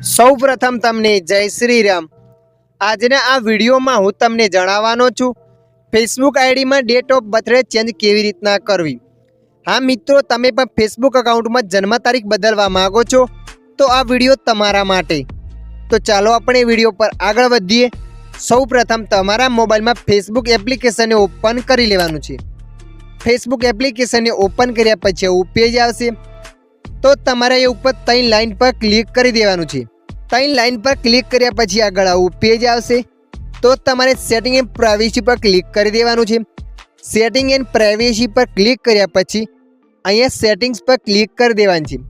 સૌપ્રથમ તમને જય શ્રી રામ। આજના આ વિડીયોમાં હું તમને જણાવવાનો છું ફેસબુક આઈડીમાં ડેટ ઓફ બર્થ ચેન્જ કેવી રીતના કરવી। હા મિત્રો, તમે પણ ફેસબુક એકાઉન્ટમાં જન્મ તારીખ બદલવા માંગો છો તો આ વિડીયો તમારા માટે। તો ચાલો આપણે વિડીયો પર આગળ વધીએ। સૌપ્રથમ તમારા મોબાઈલમાં ફેસબુક એપ્લિકેશનને ઓપન કરી લેવાનું છે। ફેસબુક એપ્લિકેશનને ઓપન કર્યા પછી એવું પેજ આવશે તો તમારે એ ઉપર 3 લાઈન પર ક્લિક કરી દેવાનું છે। 3 લાઈન પર ક્લિક કર્યા પછી આગળ આવું પેજ આવશે તો તમારે સેટિંગ એન્ડ પ્રાઇવેસી પર ક્લિક કરી દેવાનું છે। સેટિંગ એન્ડ પ્રાઇવેસી પર ક્લિક કર્યા પછી અહીંયા સેટિંગ્સ પર ક્લિક કરી દેવાનું છે।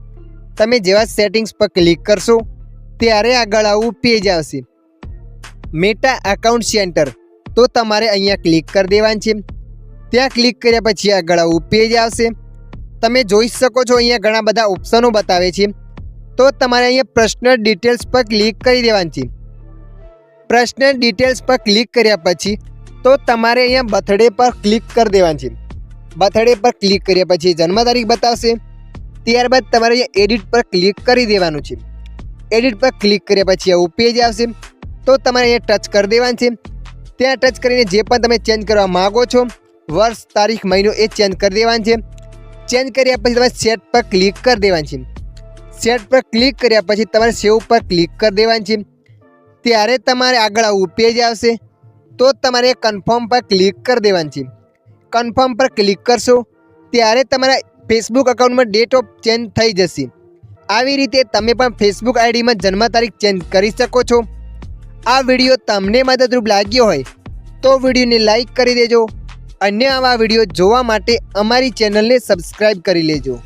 તમે જેવા સેટિંગ્સ પર ક્લિક કરશો ત્યારે આગળ આવું પેજ આવશે મેટા એકાઉન્ટ સેન્ટર, તો તમારે અહીંયા ક્લિક કરી દેવાનું છે। ત્યાં ક્લિક કર્યા પછી આગળ આવું પેજ આવશે। તમે જોઈ શકો છો અહીંયા ઘણા બધા ઓપ્શનો બતાવે છે તો તમારે અહીંયા પર્સનલ ડિટેલ્સ પર ક્લિક કરી દેવાનું છે। પર્સનલ ડિટેલ્સ પર ક્લિક કર્યા પછી તો તમારે અહીંયા બર્થડે પર ક્લિક કરી દેવાનું છે। બર્થડે પર ક્લિક કર્યા પછી જન્મ તારીખ બતાવશે। ત્યારબાદ તમારે અહીંયા એડિટ પર ક્લિક કરી દેવાનું છે। એડિટ પર ક્લિક કર્યા પછી આવું પેજ આવશે તો તમારે અહીંયા ટચ કરી દેવાનું છે। ત્યાં ટચ કરીને જે પણ તમે ચેન્જ કરવા માગો છો વર્ષ, તારીખ, મહિનો એ ચેન્જ કરી દેવાનું છે। ચેન્જ કર્યા પછી તમારે સેટ પર ક્લિક કરી દેવાનું છે। સેટ પર ક્લિક કર્યા પછી તમારે સેવ પર ક્લિક કરી દેવાનું છે। ત્યારે તમારે આગળ આવું પેજ આવશે તો તમારે કન્ફર્મ પર ક્લિક કરી દેવાનું છે। કન્ફર્મ પર ક્લિક કરશો ત્યારે તમારા ફેસબુક એકાઉન્ટમાં ડેટ ઓફ ચેન્જ થઈ જશે। આવી રીતે તમે પણ ફેસબુક આઈડીમાં જન્મ તારીખ ચેન્જ કરી શકો છો। આ વિડીયો તમને મદદરૂપ લાગ્યો હોય તો વિડીયોને લાઈક કરી દેજો। અન્ય આવા વિડીયો જોવા માટે અમારી ચેનલને સબસ્ક્રાઈબ કરી લેજો।